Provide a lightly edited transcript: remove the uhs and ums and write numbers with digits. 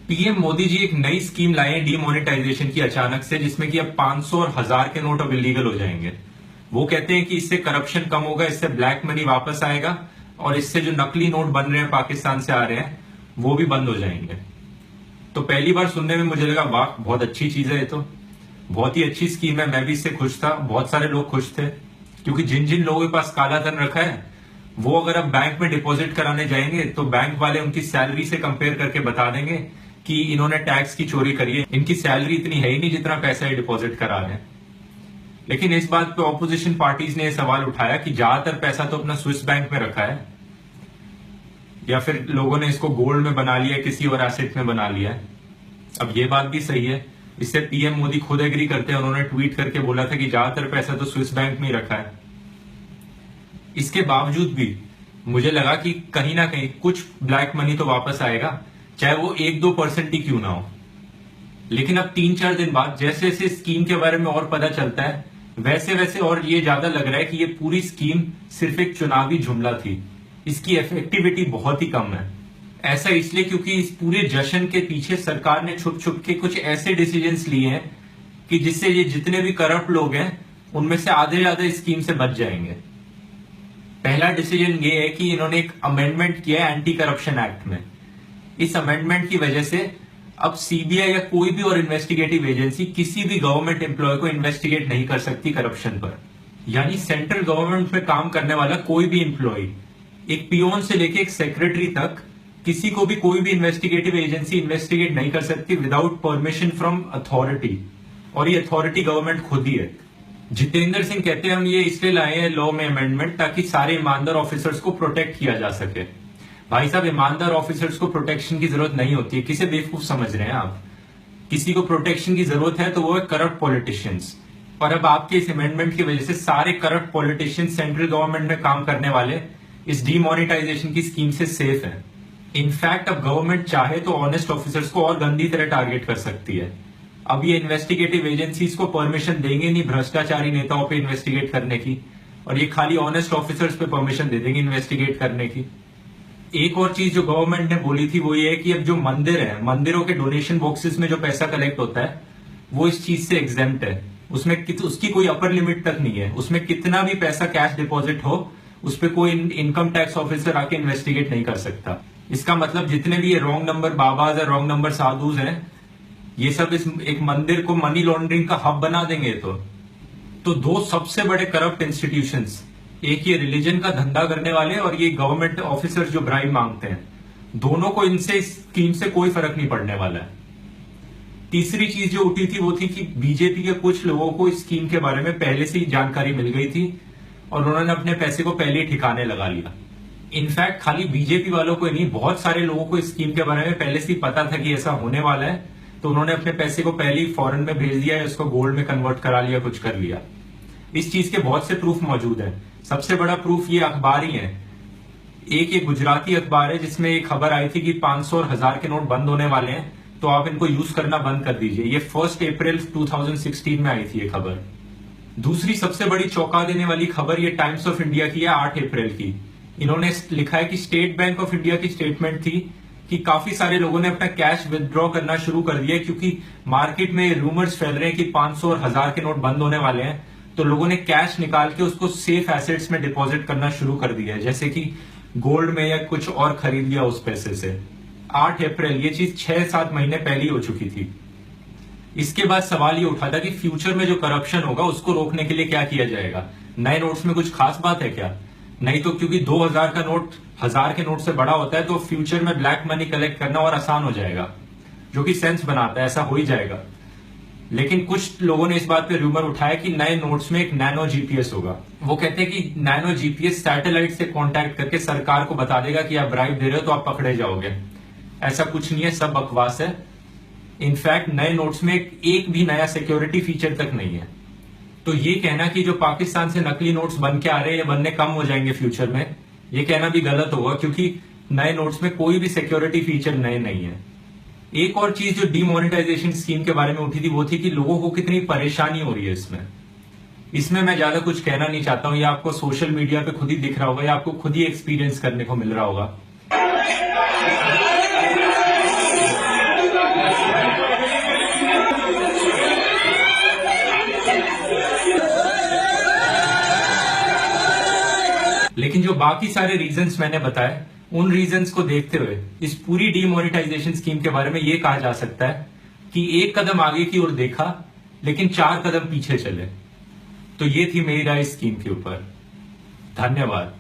PM Modi ji एक नई scheme लाए हैं डीमोनेटाइजेशन की अचानक से, जिसमें कि अब 500 और 1000 के नोट अब इलीगल हो जाएंगे। वो कहते हैं कि इससे करप्शन कम होगा, इससे ब्लैक मनी वापस आएगा और इससे जो नकली नोट बन रहे हैं पाकिस्तान से आ रहे हैं वो भी बंद हो जाएंगे। तो पहली बार सुनने में मुझे लगा वाह बहुत अच्छी चीज है, ये तो बहुत ही अच्छी स्कीम है। मैं भी इससे खुश था, बहुत सारे लोग खुश थे, क्योंकि जिन जिन लोगों के पास काला धन रखा है वो अगर अब बैंक में डिपॉजिट कराने जाएंगे तो बैंक वाले उनकी सैलरी से कंपेयर करके बता देंगे कि इन्होंने टैक्स की चोरी करी है, इनकी सैलरी इतनी है ही नहीं जितना पैसा ये डिपॉजिट करा रहे हैं। लेकिन इस बात पे ऑपोजिशन पार्टीज ने यह सवाल उठाया कि ज्यादातर पैसा तो अपना स्विस बैंक में रखा है, या फिर लोगों ने इसको गोल्ड में बना लिया, किसी और एसेट में बना लिया है। अब ये बात भी सही है, इससे पीएम मोदी खुद एग्री करते हैं। उन्होंने ट्वीट करके बोला था कि ज्यादातर पैसा तो स्विस बैंक में ही रखा है। इसके बावजूद भी मुझे लगा कि कहीं ना कहीं कुछ ब्लैक मनी तो वापस आएगा, चाहे वो 1-2% ही क्यों ना हो। लेकिन अब 3-4 दिन बाद जैसे जैसे स्कीम के बारे में और पता चलता है, वैसे वैसे और ये ज्यादा लग रहा है कि ये पूरी स्कीम सिर्फ एक चुनावी जुमला थी, इसकी इफेक्टिविटी बहुत ही कम है। ऐसा इसलिए क्योंकि इस पूरे जश्न के पीछे सरकार ने छुप छुप के कुछ ऐसे डिसीजंस लिए हैं कि जिससे ये जितने भी करप्ट लोग हैं उनमें से आधे ज्यादा इस स्कीम से बच जाएंगे। पहला डिसीजन ये है कि इन्होंने एक अमेंडमेंट किया है एंटी करप्शन एक्ट में। इस अमेंडमेंट की वजह से अब सीबीआई या कोई भी और इन्वेस्टिगेटिव एजेंसी किसी भी गवर्नमेंट एम्प्लॉय को इन्वेस्टिगेट नहीं कर सकती करप्शन पर। यानी सेंट्रल गवर्नमेंट में काम करने वाला कोई भी एम्प्लॉय, एक पियोन से लेके एक सेक्रेटरी तक, किसी को भी कोई भी इन्वेस्टिगेटिव एजेंसी इन्वेस्टिगेट नहीं कर सकती विदाउट परमिशन फ्रॉम अथॉरिटी, और ये अथॉरिटी गवर्नमेंट खुद ही है। जितेंद्र सिंह कहते हैं हम ये इसलिए लाए हैं लॉ में अमेंडमेंट ताकि सारे ईमानदार ऑफिसर्स को प्रोटेक्ट किया जा सके। भाई साहब, ईमानदार ऑफिसर्स को प्रोटेक्शन की जरूरत नहीं होती है। किसे बेवकूफ समझ रहे हैं आप? किसी को प्रोटेक्शन की जरूरत है तो वो है करप्ट पॉलिटिशियंस। और अब आपके इस अमेंडमेंट की वजह से सारे करप्ट पॉलिटिशियंस सेंट्रल गवर्नमेंट में काम करने वाले इस डीमोनेटाइजेशन की स्कीम से सेफ है। इनफैक्ट अब गवर्नमेंट चाहे तो ऑनेस्ट ऑफिसर्स को और गंदी तरह टारगेट कर सकती है। अब ये इन्वेस्टिगेटिव एजेंसीज को परमिशन देंगे नहीं भ्रष्टाचारी नेताओं पे इन्वेस्टिगेट करने की, और ये खाली ऑनेस्ट ऑफिसर्स पे परमिशन दे देंगे इन्वेस्टिगेट करने की। एक और चीज जो गवर्नमेंट ने बोली थी वो ये है कि अब जो मंदिर है, मंदिरों के डोनेशन बॉक्सेस में जो पैसा कलेक्ट होता है वो इस चीज से एग्जेम्प्ट है। उसमें उसकी कोई अपर लिमिट तक नहीं है। उसमें कितना भी पैसा कैश डिपॉजिट हो उस पर कोई इनकम टैक्स ऑफिसर आके इन्वेस्टिगेट नहीं कर सकता। इसका मतलब जितने भी ये रॉन्ग नंबर बाबाज है, रॉन्ग नंबर साधुज हैं, ये सब इस एक मंदिर को मनी लॉन्ड्रिंग का हब बना देंगे। तो दो सबसे बड़े करप्ट इंस्टीट्यूशंस, एक ये रिलीजन का धंधा करने वाले और ये गवर्नमेंट ऑफिसर्स जो ब्राइब मांगते हैं, दोनों को इनसे इस स्कीम से कोई फर्क नहीं पड़ने वाला है। तीसरी चीज जो उठी थी वो थी कि बीजेपी के कुछ लोगों को इस स्कीम के बारे में पहले से ही जानकारी मिल गई थी और उन्होंने अपने पैसे को पहले ही ठिकाने लगा लिया। इनफैक्ट खाली बीजेपी वालों को ही नहीं, बहुत सारे लोगों को इस स्कीम के बारे में पहले से ही पता था कि ऐसा होने वाला है, तो उन्होंने अपने पैसे को पहले ही फॉरेन में भेज दिया है, उसको गोल्ड में कन्वर्ट करा लिया, कुछ कर लिया। इस चीज के बहुत से प्रूफ मौजूद है। सबसे बड़ा प्रूफ ये अखबार ही है। एक ये गुजराती अखबार है जिसमें एक खबर आई थी कि 500 और 1000 के नोट बंद होने वाले हैं, तो आप इनको यूज करना बंद कर दीजिए। ये 1 अप्रैल 2016 में आई थी ये खबर। दूसरी सबसे बड़ी चौंका देने वाली खबर ये टाइम्स ऑफ इंडिया की है 8 अप्रैल की। इन्होंने लिखा है कि स्टेट बैंक ऑफ इंडिया की स्टेटमेंट थी कि काफी सारे लोगों ने अपना कैश विथड्रॉ करना शुरू कर दिया, क्योंकि मार्केट में रूमर्स फैल रहे हैं कि 500 और 1000 के नोट बंद होने वाले हैं, तो लोगों ने कैश निकाल के उसको सेफ एसेट्स में डिपॉजिट करना शुरू कर दिया है, जैसे कि गोल्ड में या कुछ और खरीद लिया उस पैसे से। 8 अप्रैल, ये चीज 6-7 महीने पहले ही हो चुकी थी। इसके बाद सवाल ये उठा था कि फ्यूचर में जो करप्शन होगा उसको रोकने के लिए क्या किया जाएगा। नए नोट्स में कुछ खास बात है क्या? नहीं तो, क्योंकि 2000 का नोट 1000 के नोट से बड़ा होता है तो फ्यूचर में ब्लैक मनी कलेक्ट करना और आसान हो जाएगा, जो कि सेंस बनाता है, ऐसा हो ही जाएगा। लेकिन कुछ लोगों ने इस बात पे रूमर उठाया कि नए नोट्स में एक नैनो जीपीएस होगा। वो कहते हैं कि नैनो जीपीएस सैटेलाइट से कांटेक्ट करके सरकार को बता देगा कि आप ब्राइब दे रहे हो तो आप पकड़े जाओगे। ऐसा कुछ नहीं है, सब बकवास है। इनफैक्ट नए नोट्स में एक भी नया सिक्योरिटी फीचर तक नहीं है। तो ये कहना कि जो पाकिस्तान से नकली नोट्स बन के आ रहे हैं ये बनने कम हो जाएंगे फ्यूचर में, ये कहना भी गलत होगा, क्योंकि नए नोट्स में कोई भी सिक्योरिटी फीचर नए नहीं है। एक और चीज जो डीमोनेटाइजेशन स्कीम के बारे में उठी थी वो थी कि लोगों को कितनी परेशानी हो रही है इसमें मैं ज्यादा कुछ कहना नहीं चाहता हूं। ये आपको सोशल मीडिया पे खुद ही दिख रहा होगा या आपको खुद ही एक्सपीरियंस करने को मिल रहा होगा। लेकिन जो बाकी सारे रीजंस मैंने बताए, उन रीजंस को देखते हुए इस पूरी डीमोनेटाइजेशन स्कीम के बारे में यह कहा जा सकता है कि एक कदम आगे की ओर देखा लेकिन 4 कदम पीछे चले। तो ये थी मेरी राय स्कीम के ऊपर। धन्यवाद।